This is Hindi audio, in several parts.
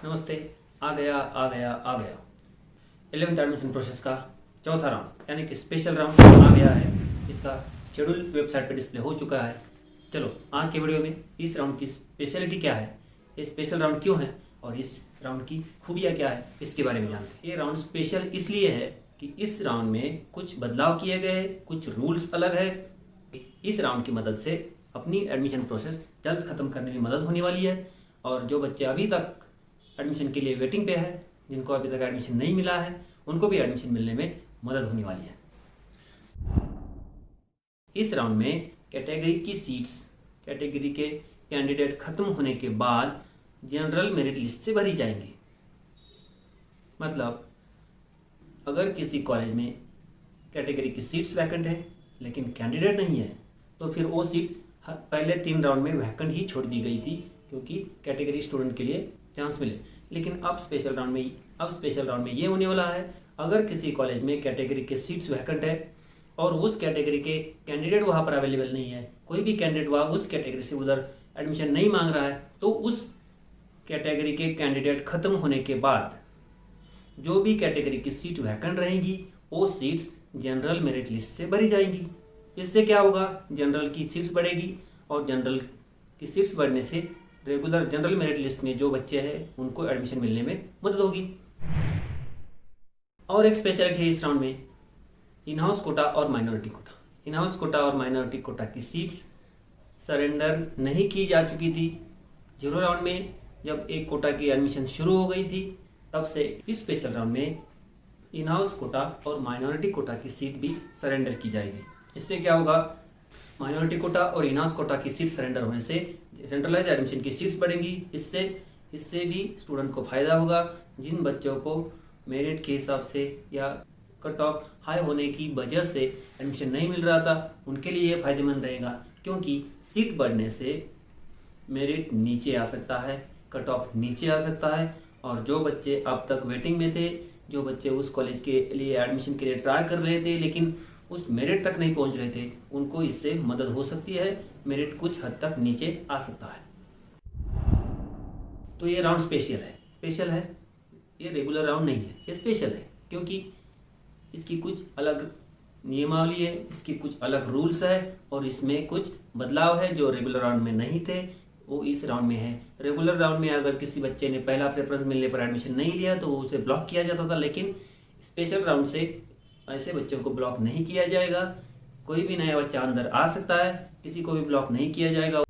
नमस्ते। आ गया आ गया आ गया 11th एडमिशन प्रोसेस का चौथा राउंड यानी कि स्पेशल राउंड आ गया है। इसका शेड्यूल वेबसाइट पर डिस्प्ले हो चुका है। चलो आज के वीडियो में इस राउंड की स्पेशलिटी क्या है, ये स्पेशल राउंड क्यों है और इस राउंड की खूबियाँ क्या है, इसके बारे में जानते हैं। ये राउंड स्पेशल इसलिए है कि इस राउंड में कुछ बदलाव किए गए, कुछ रूल्स अलग है। इस राउंड की मदद से अपनी एडमिशन प्रोसेस जल्द ख़त्म करने में मदद होने वाली है और जो बच्चे अभी तक एडमिशन के लिए वेटिंग पे है, जिनको अभी तक एडमिशन नहीं मिला है, उनको भी एडमिशन मिलने में मदद होने वाली है। इस राउंड में कैटेगरी की सीट्स कैटेगरी के कैंडिडेट खत्म होने के बाद जनरल मेरिट लिस्ट से भरी जाएंगी। मतलब अगर किसी कॉलेज में कैटेगरी की सीट्स वैकेंट है लेकिन कैंडिडेट नहीं है तो फिर वो सीट पहले 3 राउंड में वैकेंट ही छोड़ दी गई थी क्योंकि कैटेगरी स्टूडेंट के लिए चांस मिले। लेकिन अब स्पेशल राउंड में ये होने वाला है, अगर किसी कॉलेज में कैटेगरी के सीट्स वैकेंट है और उस कैटेगरी के कैंडिडेट वहाँ पर अवेलेबल नहीं है, कोई भी कैंडिडेट वहाँ उस कैटेगरी से उधर एडमिशन नहीं मांग रहा है, तो उस कैटेगरी के कैंडिडेट खत्म होने के बाद जो भी कैटेगरी की सीट वैकेंट रहेंगी वो सीट्स जनरल मेरिट लिस्ट से भरी जाएंगी। इससे क्या होगा, जनरल की सीट्स बढ़ेगी और जनरल की सीट्स बढ़ने से रेगुलर जनरल मेरिट लिस्ट में जो बच्चे हैं उनको एडमिशन मिलने में मदद होगी। और एक स्पेशलिटी है इस राउंड में, इन हाउस कोटा और minority quota. In house quota और माइनॉरिटी कोटा की सीट्स सरेंडर नहीं की जा चुकी थी। 0 राउंड में जब एक कोटा की एडमिशन शुरू हो गई थी तब से इस स्पेशल राउंड में इन हाउस कोटा और माइनॉरिटी कोटा की सीट भी सरेंडर की जाएगी। इससे क्या होगा, माइनॉरिटी कोटा और इन हाउस कोटा की सीट सरेंडर होने से सेंट्रलाइज एडमिशन की सीट्स बढ़ेंगी। इससे भी स्टूडेंट को फ़ायदा होगा। जिन बच्चों को मेरिट के हिसाब से या कट ऑफ हाई होने की वजह से एडमिशन नहीं मिल रहा था, उनके लिए ये फ़ायदेमंद रहेगा क्योंकि सीट बढ़ने से मेरिट नीचे आ सकता है, कट ऑफ नीचे आ सकता है और जो बच्चे अब तक वेटिंग में थे, जो बच्चे उस कॉलेज के लिए एडमिशन के लिए ट्राई कर रहे थे लेकिन उस मेरिट तक नहीं पहुंच रहे थे, उनको इससे मदद हो सकती है। मेरिट कुछ हद तक नीचे आ सकता है। तो ये राउंड स्पेशल है, ये रेगुलर राउंड नहीं है, ये स्पेशल है क्योंकि इसकी कुछ अलग नियमावली है, इसकी कुछ अलग रूल्स है और इसमें कुछ बदलाव है जो रेगुलर राउंड में नहीं थे, वो इस राउंड में है। रेगुलर राउंड में अगर किसी बच्चे ने पहला प्रेफरेंस मिलने पर एडमिशन नहीं लिया तो उसे ब्लॉक किया जाता था, लेकिन स्पेशल राउंड से ऐसे बच्चों को ब्लॉक नहीं किया जाएगा। कोई भी नया बच्चा अंदर आ सकता है, किसी को भी ब्लॉक नहीं किया जाएगा।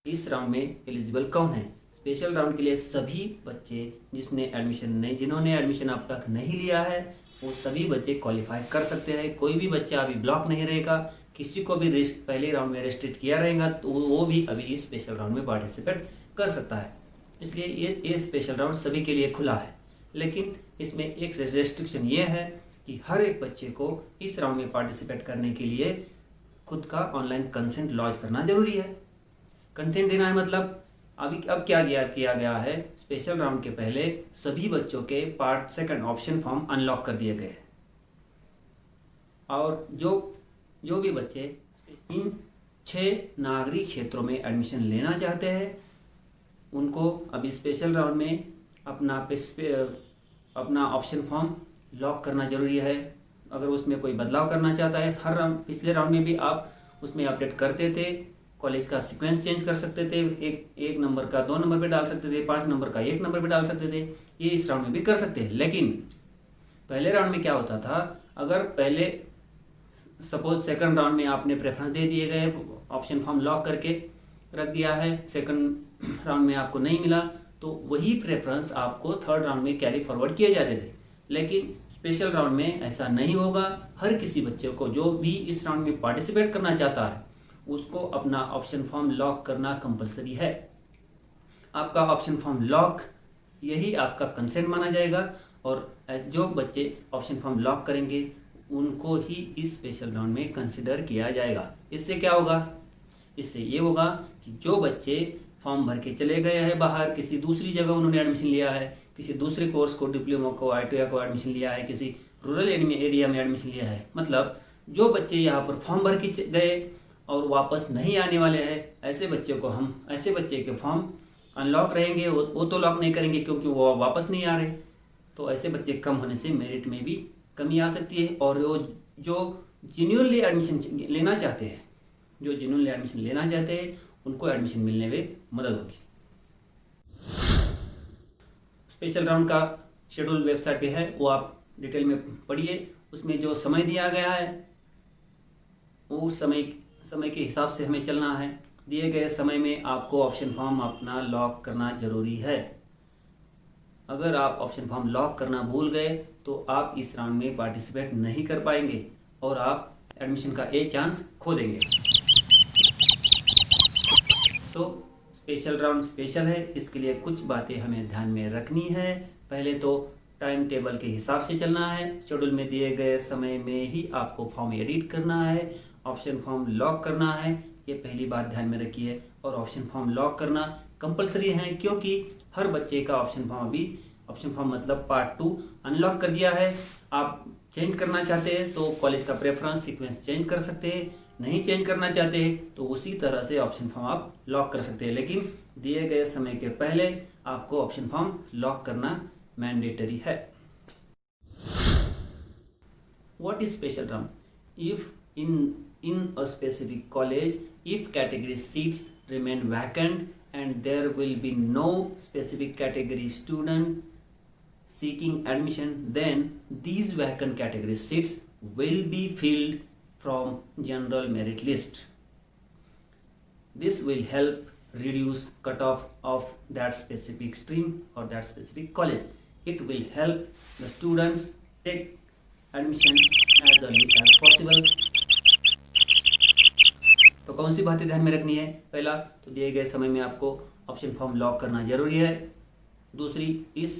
इस राउंड में एलिजिबल कौन है? स्पेशल राउंड के लिए सभी बच्चे जिन्होंने एडमिशन अब तक नहीं लिया है वो सभी बच्चे क्वालिफाई कर सकते हैं। कोई भी बच्चा अभी ब्लॉक नहीं रहेगा। किसी को भी पहले राउंड में रेस्ट्रिक्ट किया रहेगा तो वो भी अभी इस स्पेशल राउंड में पार्टिसिपेट कर सकता है। इसलिए ये स्पेशल राउंड सभी के लिए खुला है, लेकिन इसमें एक रेस्ट्रिक्शन ये है कि हर एक बच्चे को इस राउंड में पार्टिसिपेट करने के लिए खुद का ऑनलाइन कंसेंट लॉन्च करना जरूरी है। कंसेंट देना है मतलब अब क्या किया गया है, स्पेशल राउंड के पहले सभी बच्चों के पार्ट 2 ऑप्शन फॉर्म अनलॉक कर दिए गए हैं और जो भी बच्चे इन 6 नागरिक क्षेत्रों में एडमिशन लेना चाहते हैं उनको अभी स्पेशल राउंड में अपना ऑप्शन फॉर्म लॉक करना जरूरी है। अगर उसमें कोई बदलाव करना चाहता है, हर राउंड पिछले राउंड में भी आप उसमें अपडेट करते थे, कॉलेज का सीक्वेंस चेंज कर सकते थे, एक नंबर का 2 नंबर पे डाल सकते थे, 5 नंबर का 1 नंबर पे डाल सकते थे, ये इस राउंड में भी कर सकते हैं। लेकिन पहले राउंड में क्या होता था, अगर पहले सपोज 2nd राउंड में आपने प्रेफरेंस दे दिए गए, ऑप्शन फॉर्म लॉक करके रख दिया है, 2nd राउंड में आपको नहीं मिला तो वही प्रेफरेंस आपको 3rd राउंड में कैरी फॉरवर्ड किए जाते थे। लेकिन स्पेशल राउंड में ऐसा नहीं होगा। हर किसी बच्चे को जो भी इस राउंड में पार्टिसिपेट करना चाहता है उसको अपना ऑप्शन फॉर्म लॉक करना कंपलसरी है। आपका ऑप्शन फॉर्म लॉक, यही आपका कंसेंट माना जाएगा और जो बच्चे ऑप्शन फॉर्म लॉक करेंगे उनको ही इस स्पेशल राउंड में कंसिडर किया जाएगा। इससे क्या होगा, इससे ये होगा कि जो बच्चे फॉर्म भर के चले गए हैं बाहर, किसी दूसरी जगह उन्होंने एडमिशन लिया है, किसी दूसरे कोर्स को, डिप्लोमा को, ITI को एडमिशन लिया है, किसी रूरल एरिया में एडमिशन लिया है, मतलब जो बच्चे यहाँ पर फॉर्म भर के गए और वापस नहीं आने वाले हैं, ऐसे बच्चे के फॉर्म अनलॉक रहेंगे वो तो लॉक नहीं करेंगे क्योंकि वो वापस नहीं आ रहे। तो ऐसे बच्चे कम होने से मेरिट में भी कमी आ सकती है, और वो जो जेन्युइनली एडमिशन लेना चाहते हैं, जो जेन्युइनली एडमिशन लेना चाहते हैं उनको एडमिशन मिलने में मदद होगी। स्पेशल राउंड का शेड्यूल वेबसाइट पे है, वो आप डिटेल में पढ़िए। उसमें जो समय दिया गया है वो समय के हिसाब से हमें चलना है। दिए गए समय में आपको ऑप्शन फॉर्म अपना लॉक करना जरूरी है। अगर आप ऑप्शन फॉर्म लॉक करना भूल गए तो आप इस राउंड में पार्टिसिपेट नहीं कर पाएंगे और आप एडमिशन का एक चांस खो देंगे। तो स्पेशल राउंड स्पेशल है, इसके लिए कुछ बातें हमें ध्यान में रखनी है। पहले तो टाइम टेबल के हिसाब से चलना है। शेड्यूल में दिए गए समय में ही आपको फॉर्म एडिट करना है, ऑप्शन फॉर्म लॉक करना है, ये पहली बात ध्यान में रखिए। और ऑप्शन फॉर्म लॉक करना कंपलसरी है क्योंकि हर बच्चे का ऑप्शन फॉर्म मतलब पार्ट 2 अनलॉक कर दिया है। आप चेंज करना चाहते हैं तो कॉलेज का प्रेफरेंस सीक्वेंस चेंज कर सकते हैं, नहीं चेंज करना चाहते हैं तो उसी तरह से ऑप्शन फॉर्म आप लॉक कर सकते हैं, लेकिन दिए गए समय के पहले आपको ऑप्शन फॉर्म लॉक करना मैंडेटरी है। What is special round? If in a specific college, if category seats remain vacant and there will be no specific category student seeking admission, then these vacant category seats will be filled from general merit list. This will help reduce cutoff of that specific stream or that specific college. It will help the students take admission as early as possible. तो कौन सी बातें ध्यान में रखनी है? पहला तो दिए गए समय में आपको ऑप्शन फॉर्म लॉक करना जरूरी है। दूसरी, इस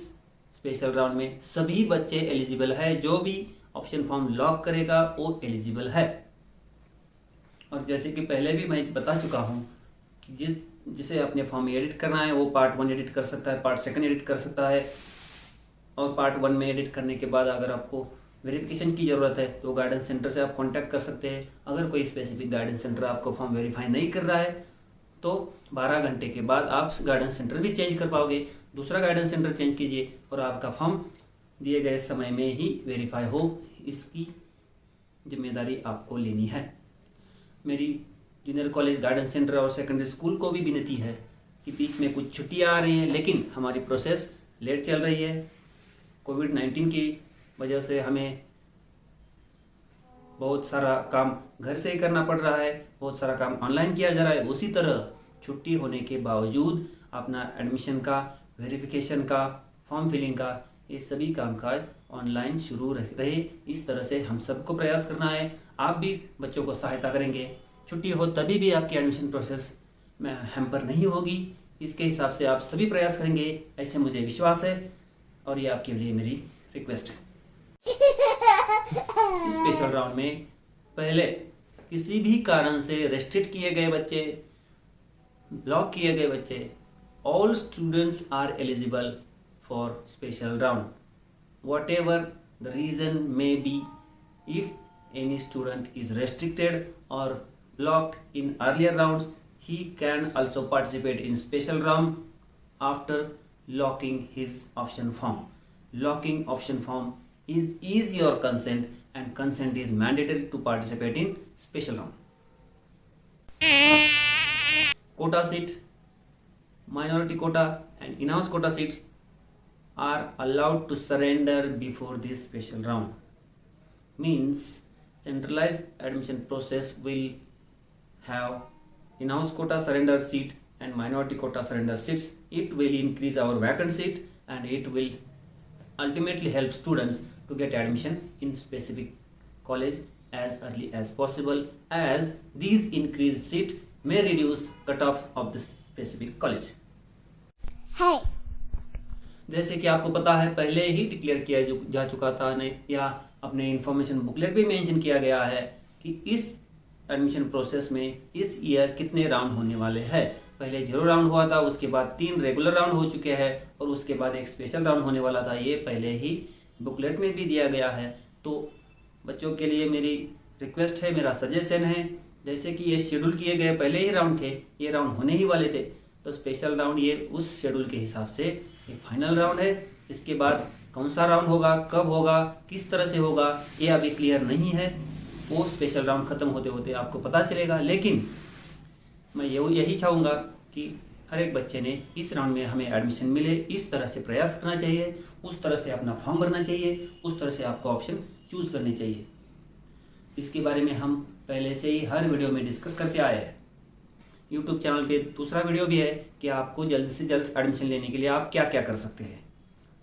स्पेशल राउंड में सभी बच्चे एलिजिबल है, जो भी ऑप्शन फॉर्म लॉक करेगा वो एलिजिबल है। और जैसे कि पहले भी मैं बता चुका हूँ कि जिसे अपने फॉर्म में एडिट करना है वो पार्ट 1 एडिट कर सकता है, पार्ट 2 एडिट कर सकता है। और पार्ट 1 में एडिट करने के बाद अगर आपको वेरिफिकेशन की ज़रूरत है तो गाइडेंस सेंटर से आप कांटेक्ट कर सकते हैं। अगर कोई स्पेसिफिक गाइडेंस सेंटर आपको फॉर्म वेरीफाई नहीं कर रहा है तो 12 घंटे के बाद आप गाइडेंस सेंटर भी चेंज कर पाओगे। दूसरा गाइडेंस सेंटर चेंज कीजिए और आपका फॉर्म दिए गए समय में ही वेरीफाई हो, इसकी जिम्मेदारी आपको लेनी है। मेरी जूनियर कॉलेज गाइडेंस सेंटर और सेकेंडरी स्कूल को भी विनती है कि बीच में कुछ छुट्टियां आ रही हैं, लेकिन हमारी प्रोसेस लेट चल रही है। कोविड-19 की वजह से हमें बहुत सारा काम घर से ही करना पड़ रहा है, बहुत सारा काम ऑनलाइन किया जा रहा है। उसी तरह छुट्टी होने के बावजूद अपना एडमिशन का, वेरिफिकेशन का, फॉर्म फिलिंग का, ये सभी कामकाज ऑनलाइन शुरू रहे। इस तरह से हम सबको प्रयास करना है। आप भी बच्चों को सहायता करेंगे, छुट्टी हो तभी भी आपकी एडमिशन प्रोसेस में हैम्पर नहीं होगी। इसके हिसाब से आप सभी प्रयास करेंगे, ऐसे मुझे विश्वास है और ये आपके लिए मेरी रिक्वेस्ट है। स्पेशल राउंड में पहले किसी भी कारण से रेस्ट्रिक्ट किए गए बच्चे, ब्लॉक किए गए बच्चे, all students are eligible for special round, whatever the reason may be. If any student is restricted or blocked in earlier rounds, he can also participate in special round after locking his option form. Locking option form is your consent, and consent is mandatory to participate in special round. Quota seat, minority quota and in-house quota seats are allowed to surrender before this special round. Means centralized admission process will have in-house quota surrender seat and minority quota surrender seats. It will increase our vacant seat and it will ultimately help students to get admission in specific college as early as possible, as these increased seat may reduce cutoff of the specific college. Hey. जैसे कि आपको पता है पहले ही डिक्लेयर किया जा चुका था या अपने इन्फॉर्मेशन बुकलेट भी मेंशन किया गया है कि इस एडमिशन प्रोसेस में इस ईयर कितने राउंड होने वाले हैं। पहले 0 राउंड हुआ था, उसके बाद 3 रेगुलर राउंड हो चुके हैं और उसके बाद एक स्पेशल राउंड होने वाला था। ये पहले ही बुकलेट में भी दिया गया है। तो बच्चों के लिए मेरी रिक्वेस्ट है, मेरा सजेशन है, जैसे कि ये शेड्यूल किए गए पहले ही राउंड थे, ये राउंड होने ही वाले थे, तो स्पेशल राउंड ये उस शेड्यूल के हिसाब से एक फाइनल राउंड है। इसके बाद कौन सा राउंड होगा, कब होगा, किस तरह से होगा, ये अभी क्लियर नहीं है। वो स्पेशल राउंड ख़त्म होते होते आपको पता चलेगा। लेकिन मैं यही चाहूँगा कि हर एक बच्चे ने इस राउंड में हमें एडमिशन मिले, इस तरह से प्रयास करना चाहिए, उस तरह से अपना फॉर्म भरना चाहिए, उस तरह से आपको ऑप्शन चूज़ करने चाहिए। इसके बारे में हम पहले से ही हर वीडियो में डिस्कस करते आए हैं। यूट्यूब चैनल पे दूसरा वीडियो भी है कि आपको जल्द से जल्द एडमिशन लेने के लिए आप क्या क्या कर सकते हैं।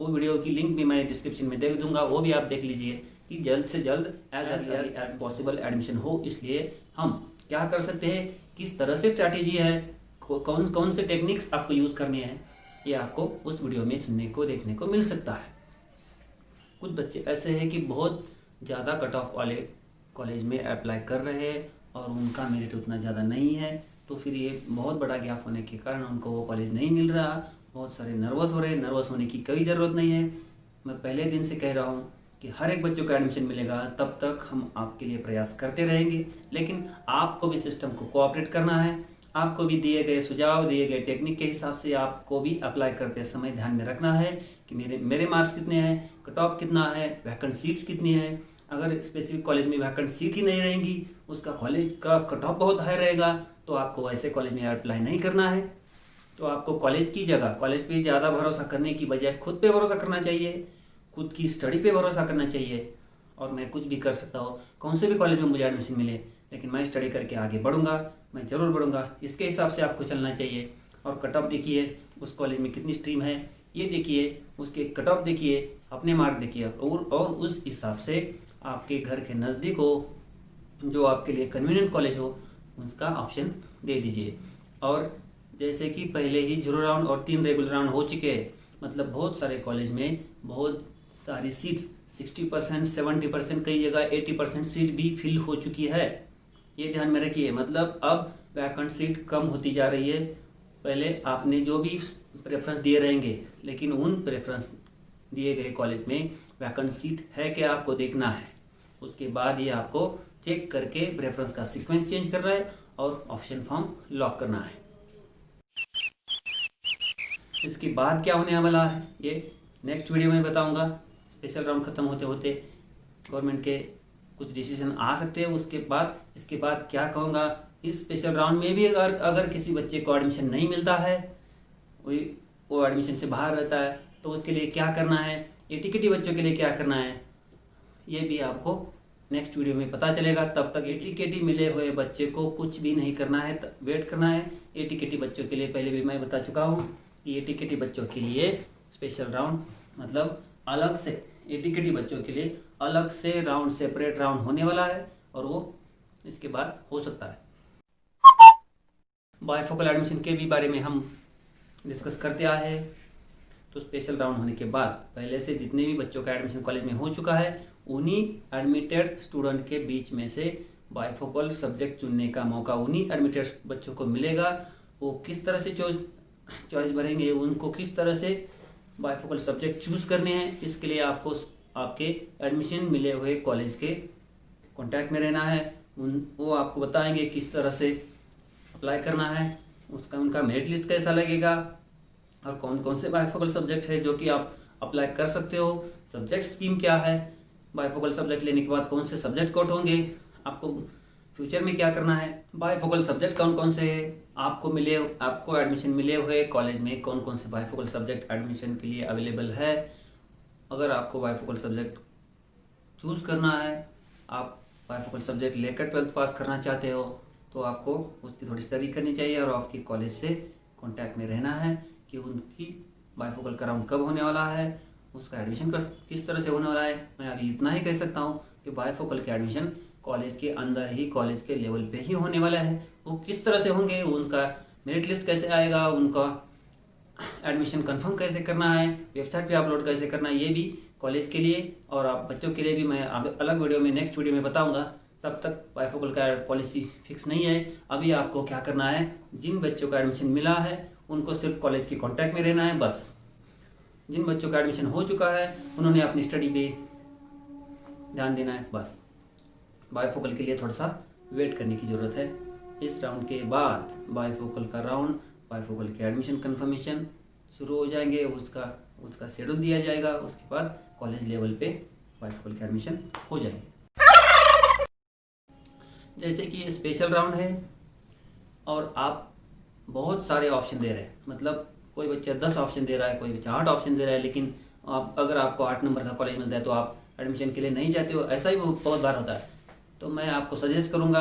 वो वीडियो की लिंक भी मैं डिस्क्रिप्शन में दे दूंगा, वो भी आप देख लीजिए कि जल्द से जल्द एज पॉसिबल एडमिशन हो। इसलिए हम क्या कर सकते हैं, किस तरह से स्ट्रैटेजी है, कौन कौन से टेक्निक्स आपको यूज़ करने हैं, ये आपको उस वीडियो में सुनने को देखने को मिल सकता है। कुछ बच्चे ऐसे हैं कि बहुत ज़्यादा कट ऑफ वाले कॉलेज में अप्लाई कर रहे हैं और उनका मेरिट उतना ज़्यादा नहीं है, तो फिर ये बहुत बड़ा गैप होने के कारण उनको वो कॉलेज नहीं मिल रहा। बहुत सारे नर्वस हो रहे हैं। नर्वस होने की कोई ज़रूरत नहीं है। मैं पहले दिन से कह रहा हूँ कि हर एक बच्चों को एडमिशन मिलेगा, तब तक हम आपके लिए प्रयास करते रहेंगे। लेकिन आपको भी सिस्टम को कोऑपरेट करना है। आपको भी दिए गए सुझाव, दिए गए टेक्निक के हिसाब से आपको भी अप्लाई करते समय ध्यान में रखना है कि मेरे मार्क्स कितने हैं, कट ऑफ कितना है, वैकेंट सीट्स कितनी है। अगर स्पेसिफिक कॉलेज में वैकेंट सीट ही नहीं रहेंगी, उसका कॉलेज का कट ऑफ बहुत हाई रहेगा, तो आपको ऐसे कॉलेज में अप्लाई नहीं करना है। तो आपको कॉलेज की जगह कॉलेज पे ज़्यादा भरोसा करने की बजाय खुद पे भरोसा करना चाहिए, खुद की स्टडी पे भरोसा करना चाहिए। और मैं कुछ भी कर सकता हूँ, कौन से भी कॉलेज में मुझे एडमिशन मिले, लेकिन मैं स्टडी करके आगे बढ़ूंगा, मैं ज़रूर बढ़ूंगा, इसके हिसाब से आपको चलना चाहिए। और कट ऑफ देखिए, उस कॉलेज में कितनी स्ट्रीम है ये देखिए, उसके कट ऑफ देखिए, अपने मार्क देखिए, और उस हिसाब से आपके घर के नज़दीक हो, जो आपके लिए कन्वीनियंट कॉलेज हो, उसका ऑप्शन दे दीजिए। और जैसे कि पहले ही 0 राउंड और 3 रेगुलर राउंड हो चुके हैं, मतलब बहुत सारे कॉलेज में बहुत सारी सीट्स 60%, 70%, कई जगह 80% सीट भी फिल हो चुकी है। ये ध्यान में रखिए। मतलब अब वैकेंट सीट कम होती जा रही है। पहले आपने जो भी प्रेफरेंस दिए रहेंगे, लेकिन उन प्रेफरेंस दिए गए कॉलेज में वैकेंट सीट है क्या आपको देखना है। उसके बाद ये आपको चेक करके प्रेफरेंस का सीक्वेंस चेंज करना है और ऑप्शन फॉर्म लॉक करना है। इसके बाद क्या होने वाला है ये नेक्स्ट वीडियो में बताऊंगा। स्पेशल राउंड खत्म होते होते गवर्नमेंट के कुछ डिसीजन आ सकते हैं। इसके बाद क्या कहूँगा, इस स्पेशल राउंड में भी अगर किसी बच्चे को एडमिशन नहीं मिलता है, वो एडमिशन से बाहर रहता है, तो उसके लिए क्या करना है, ये टिकटी बच्चों के लिए क्या करना है, ये भी आपको नेक्स्ट वीडियो में पता चलेगा। तब तक एटीकेटी मिले हुए बच्चे को कुछ भी नहीं करना है, वेट करना है। एटीकेटी बच्चों के लिए पहले भी मैं बता चुका हूँ कि एटीकेटी बच्चों के लिए स्पेशल राउंड मतलब अलग से, एटीकेटी बच्चों के लिए अलग से राउंड, सेपरेट राउंड होने वाला है, और वो इसके बाद हो सकता है। बायफोकल एडमिशन के भी बारे में हम डिस्कस करते आए हैं। तो स्पेशल राउंड होने के बाद पहले से जितने भी बच्चों का एडमिशन कॉलेज में हो चुका है, उन्हीं एडमिटेड स्टूडेंट के बीच में से बायफोकल सब्जेक्ट चुनने का मौका उन्हीं एडमिटेड बच्चों को मिलेगा। वो किस तरह से चॉइस भरेंगे, उनको किस तरह से बायफोकल सब्जेक्ट चूज करने हैं, इसके लिए आपको आपके एडमिशन मिले हुए कॉलेज के कांटेक्ट में रहना है। वो आपको बताएंगे किस तरह से अप्लाई करना है, उनका मेरिट लिस्ट कैसा लगेगा, और कौन कौन से बायफोकल सब्जेक्ट है जो कि आप अप्लाई कर सकते हो, सब्जेक्ट स्कीम क्या है, बायफोकल सब्जेक्ट लेने के बाद कौन से सब्जेक्ट कोट होंगे, आपको फ्यूचर में क्या करना है, बायफोकल सब्जेक्ट कौन कौन से है, आपको एडमिशन मिले हुए कॉलेज में कौन कौन से बायफोकल सब्जेक्ट एडमिशन के लिए अवेलेबल है। अगर आपको बायफोकल सब्जेक्ट चूज़ करना है, आप बायफोकल सब्जेक्ट लेकर 12th पास करना चाहते हो, तो आपको उसकी थोड़ी स्टडी करनी चाहिए और आपकी कॉलेज से कांटेक्ट में रहना है कि उनकी बायफोकल का राउंड कब होने वाला है, उसका एडमिशन किस तरह से होने वाला है। मैं अभी इतना ही कह सकता हूँ कि बायफोकल के एडमिशन कॉलेज के अंदर ही, कॉलेज के लेवल पे ही होने वाला है। वो किस तरह से होंगे, उनका मेरिट लिस्ट कैसे आएगा, उनका एडमिशन कंफर्म कैसे करना है, वेबसाइट पे अपलोड कैसे करना है, ये भी कॉलेज के लिए और आप बच्चों के लिए भी मैं अलग वीडियो में, नेक्स्ट वीडियो में बताऊंगा। तब तक बायफोकल का पॉलिसी फिक्स नहीं है। अभी आपको क्या करना है, जिन बच्चों का एडमिशन मिला है उनको सिर्फ कॉलेज के कॉन्टैक्ट में रहना है बस। जिन बच्चों का एडमिशन हो चुका है उन्होंने अपनी स्टडी पे ध्यान देना है बस। बायफोकल के लिए थोड़ा सा वेट करने की ज़रूरत है। इस राउंड के बाद बायफोकल का राउंड बायफोकल के एडमिशन कंफर्मेशन शुरू हो जाएंगे, उसका शेड्यूल दिया जाएगा, उसके बाद कॉलेज लेवल पे बायफोकल के एडमिशन हो जाएंगे। जैसे कि ये स्पेशल राउंड है और आप बहुत सारे ऑप्शन दे रहे हैं, मतलब कोई बच्चा 10 ऑप्शन दे रहा है, कोई बच्चा 8 ऑप्शन दे रहा है, लेकिन अगर आपको 8 नंबर का कॉलेज मिलता है तो आप एडमिशन के लिए नहीं चाहते हो, ऐसा ही बहुत बार होता है। तो मैं आपको सजेस्ट करूँगा,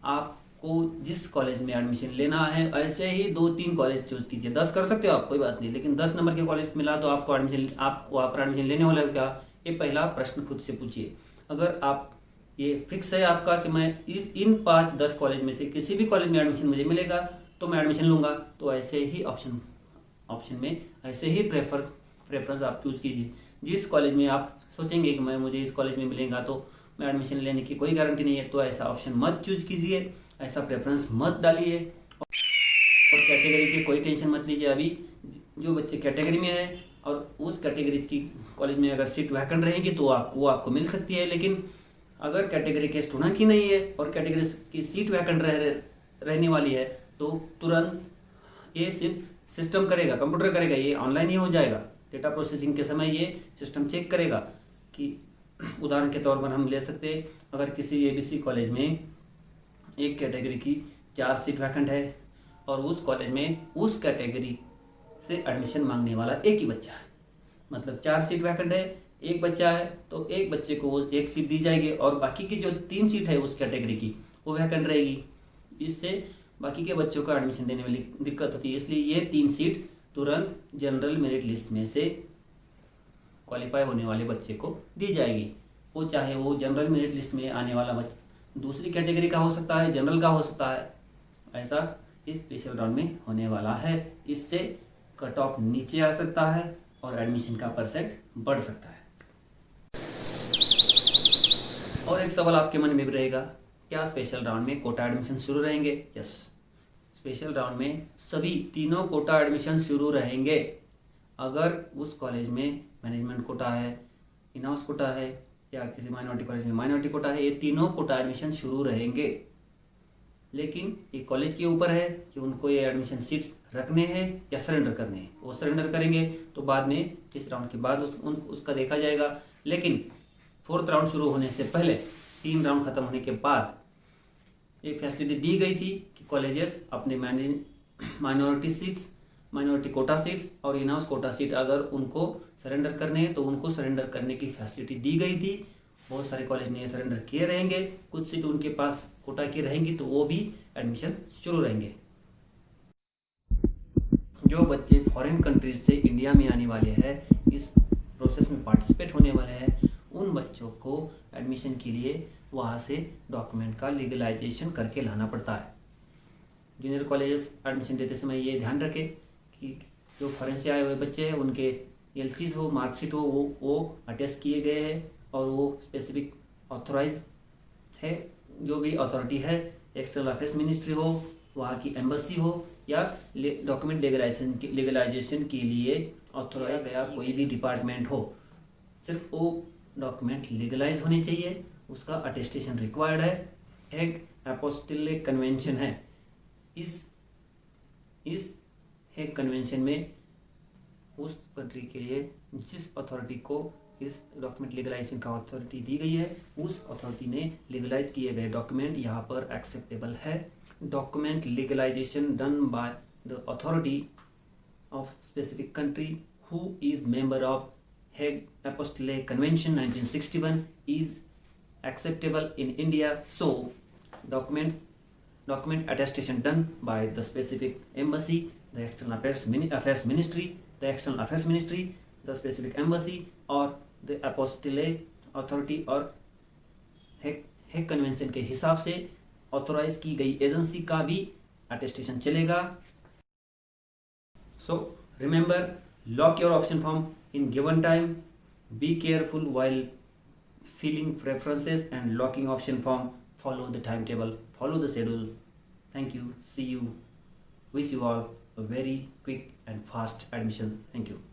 आपको जिस कॉलेज में एडमिशन लेना है ऐसे ही 2-3 कॉलेज चूज कीजिए। 10 कर सकते हो आप, कोई बात नहीं, लेकिन 10 नंबर के कॉलेज मिला तो आपको एडमिशन लेने वाले क्या, ये पहला प्रश्न खुद से पूछिए। अगर आप ये फिक्स है आपका कि मैं इन 5-10 कॉलेज में से किसी भी कॉलेज में एडमिशन मुझे मिलेगा तो मैं एडमिशन लूँगा, तो ऐसे ही ऑप्शन में ऐसे ही प्रेफरेंस आप चूज कीजिए। जिस कॉलेज में आप सोचेंगे कि मुझे इस कॉलेज में मिलेगा तो मैं एडमिशन लेने की कोई गारंटी नहीं है, तो ऐसा ऑप्शन मत चूज कीजिए, ऐसा प्रेफरेंस मत डालिए। और कैटेगरी की कोई टेंशन मत लीजिए। अभी जो बच्चे कैटेगरी में है और उस कैटेगरी की कॉलेज में अगर सीट वैकेंट रहेगी तो आपको मिल सकती है, लेकिन अगर कैटेगरी के स्टूडेंट ही नहीं है और कैटेगरी की सीट वैकेंट रहने वाली है तो तुरंत ये सिस्टम करेगा, कंप्यूटर करेगा, ये ऑनलाइन ही हो जाएगा। डेटा प्रोसेसिंग के समय ये सिस्टम चेक करेगा कि उदाहरण के तौर पर हम ले सकते हैं, अगर किसी ABC कॉलेज में एक कैटेगरी की 4 सीट वैकेंट है और उस कॉलेज में उस कैटेगरी से एडमिशन मांगने वाला एक ही बच्चा है, मतलब 4 सीट वैकेंट है, एक बच्चा है, तो एक बच्चे को वो एक सीट दी जाएगी और बाकी की जो 3 सीट है उस कैटेगरी की वो वैकेंट रहेगी। इससे बाकी के बच्चों को एडमिशन देने में दिक्कत होती है, इसलिए ये 3 सीट तुरंत जनरल मेरिट लिस्ट में से क्वालिफाई होने वाले बच्चे को दी जाएगी। वो चाहे वो जनरल मेरिट लिस्ट में आने वाला बच्चा दूसरी कैटेगरी का हो सकता है, जनरल का हो सकता है, ऐसा इस स्पेशल राउंड में होने वाला है। इससे कट ऑफ नीचे आ सकता है और एडमिशन का परसेंट बढ़ सकता है। और एक सवाल आपके मन में भी रहेगा, क्या स्पेशल राउंड में कोटा एडमिशन शुरू रहेंगे? यस, स्पेशल राउंड में सभी तीनों कोटा एडमिशन शुरू रहेंगे। अगर उस कॉलेज में मैनेजमेंट कोटा है, इन हाउस कोटा है, या किसी माइनॉरिटी कॉलेज में माइनॉरिटी कोटा है, ये तीनों कोटा एडमिशन शुरू रहेंगे। लेकिन ये कॉलेज के ऊपर है कि उनको ये एडमिशन सीट्स रखने हैं या सरेंडर करने हैं। वो सरेंडर करेंगे तो बाद में इस राउंड के बाद उसका देखा जाएगा। लेकिन 4th राउंड शुरू होने से पहले 3 राउंड खत्म होने के बाद एक फैसिलिटी दी गई थी कि कॉलेजेस अपने माइनॉरिटी कोटा सीट्स और इन हाउस कोटा सीट अगर उनको सरेंडर करने हैं तो उनको सरेंडर करने की फैसिलिटी दी गई थी। बहुत सारे कॉलेज ने सरेंडर किए रहेंगे, कुछ सीट उनके पास कोटा की रहेंगी तो वो भी एडमिशन शुरू रहेंगे। जो बच्चे फॉरेन कंट्रीज से इंडिया में आने वाले हैं, इस प्रोसेस में पार्टिसिपेट होने वाले हैं, उन बच्चों को एडमिशन के लिए वहाँ से डॉक्यूमेंट का लीगलाइजेशन करके लाना पड़ता है। जूनियर कॉलेजेस एडमिशन देते समय ये ध्यान रखें कि जो फॉरेन से आए हुए बच्चे हैं उनके LCs हो, मार्कशीट हो, वो अटेस्ट किए गए हैं और वो स्पेसिफिक ऑथोराइज है। जो भी अथॉरिटी है, एक्सटर्नल अफेयर्स मिनिस्ट्री हो, वहाँ की एम्बेसी हो, या डॉक्यूमेंट लीगलाइजेशन के लिए ऑथोराइज गया कोई भी डिपार्टमेंट हो, सिर्फ वो डॉक्यूमेंट लीगलाइज होने चाहिए, उसका अटेस्टेशन रिक्वायर्ड है। हेग एपोस्टिलिक कन्वेंशन है, इस हेग कन्वेंशन में उस कंट्री के लिए जिस अथॉरिटी को इस डॉक्यूमेंट लीगलाइजेशन का अथॉरिटी दी गई है, उस अथॉरिटी ने लीगलाइज किए गए डॉक्यूमेंट यहाँ पर एक्सेप्टेबल है। Document legalization done by the authority of specific country who is member of Hague apostille convention 1961 is acceptable in India. So document attestation done by the specific embassy, the external affairs ministry, the specific embassy or the apostolic authority और हेग कन्वेंशन के हिसाब से ऑथोराइज की गई एजेंसी का भी अटेस्टेशन चलेगा। So remember, lock your option form in given time. Be careful while filling preferences and locking option form. Follow the timetable, follow the schedule. Thank you. See you. Wish you all a very quick and fast admission. Thank you.